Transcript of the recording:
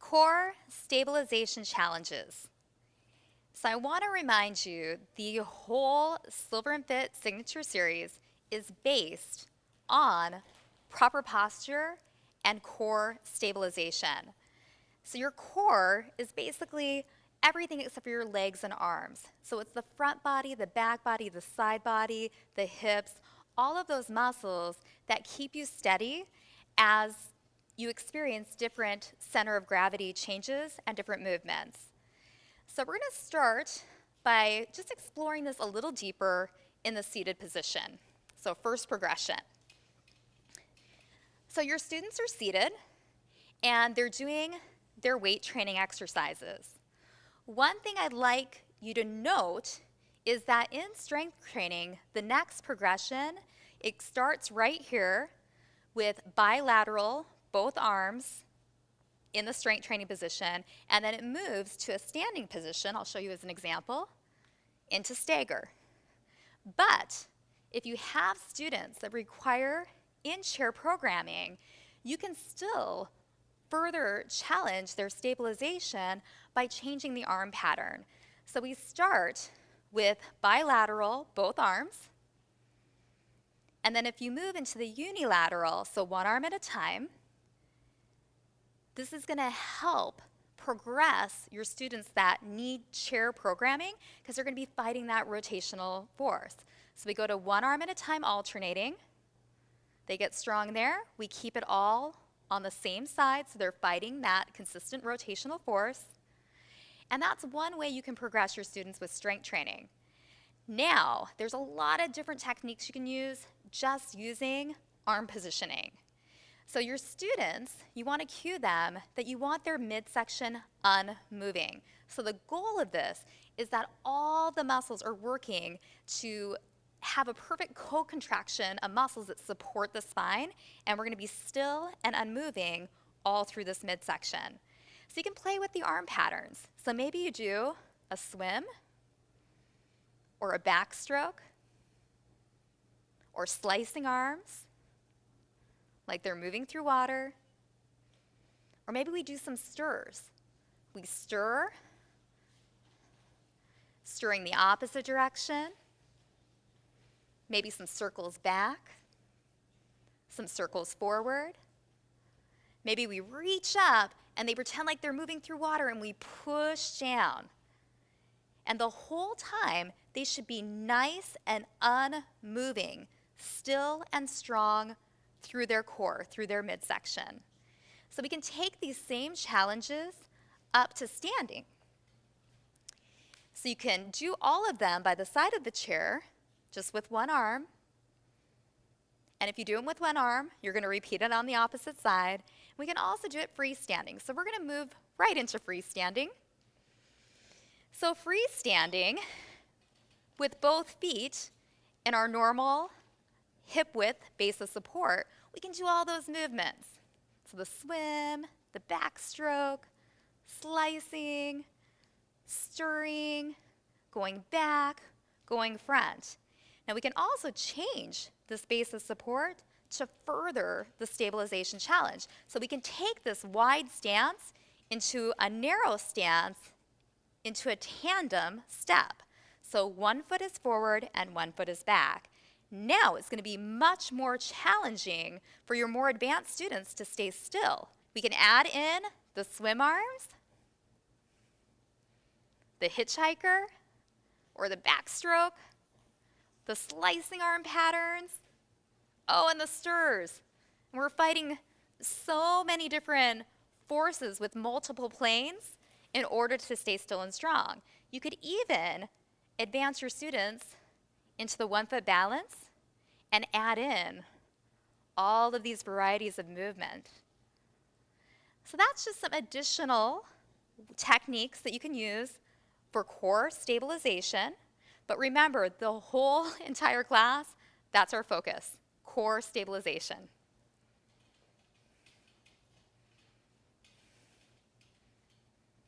Core stabilization challenges. So I want to remind you the whole Silver and Fit Signature Series is based on proper posture and core stabilization. So your core is basically everything except for your legs and arms. So it's the front body, the back body, the side body, the hips, all of those muscles that keep you steady as you experience different center of gravity changes and different movements. So we're going to start by just exploring this a little deeper in the seated position. So first progression. So your students are seated and they're doing their weight training exercises. One thing I'd like you to note is that in strength training, the next progression, it starts right here with bilateral, both arms in the strength training position, and then it moves to a standing position, I'll show you as an example, into stagger. But if you have students that require in-chair programming, you can still further challenge their stabilization by changing the arm pattern. So we start with bilateral, both arms, and then if you move into the unilateral, so one arm at a time, this is going to help progress your students that need chair programming because they're going to be fighting that rotational force. So we go to one arm at a time alternating. They get strong there. We keep it all on the same side so they're fighting that consistent rotational force. And that's one way you can progress your students with strength training. Now, there's a lot of different techniques you can use just using arm positioning. So your students, you want to cue them that you want their midsection unmoving. So the goal of this is that all the muscles are working to have a perfect co-contraction of muscles that support the spine, and we're going to be still and unmoving all through this midsection. So you can play with the arm patterns. So maybe you do a swim, or a backstroke, or slicing arms, like they're moving through water. Or maybe we do some stirs. We stir, stirring the opposite direction. Maybe some circles back, some circles forward. Maybe we reach up and they pretend like they're moving through water and we push down. And the whole time, they should be nice and unmoving, still and strong through their core, through their midsection. So we can take these same challenges up to standing. So you can do all of them by the side of the chair, just with one arm. And if you do them with one arm, you're going to repeat it on the opposite side. We can also do it freestanding. So we're going to move right into freestanding. So freestanding, with both feet in our normal hip width base of support, we can do all those movements. So the swim, the backstroke, slicing, stirring, going back, going front. Now we can also change this base of support to further the stabilization challenge. So we can take this wide stance into a narrow stance into a tandem step. So one foot is forward and one foot is back. Now it's going to be much more challenging for your more advanced students to stay still. We can add in the swim arms, the hitchhiker, or the backstroke, the slicing arm patterns, oh, and the stirs. And we're fighting so many different forces with multiple planes in order to stay still and strong. You could even advance your students into the 1 foot balance and add in all of these varieties of movement. So that's just some additional techniques that you can use for core stabilization. But remember, the whole entire class, that's our focus, core stabilization.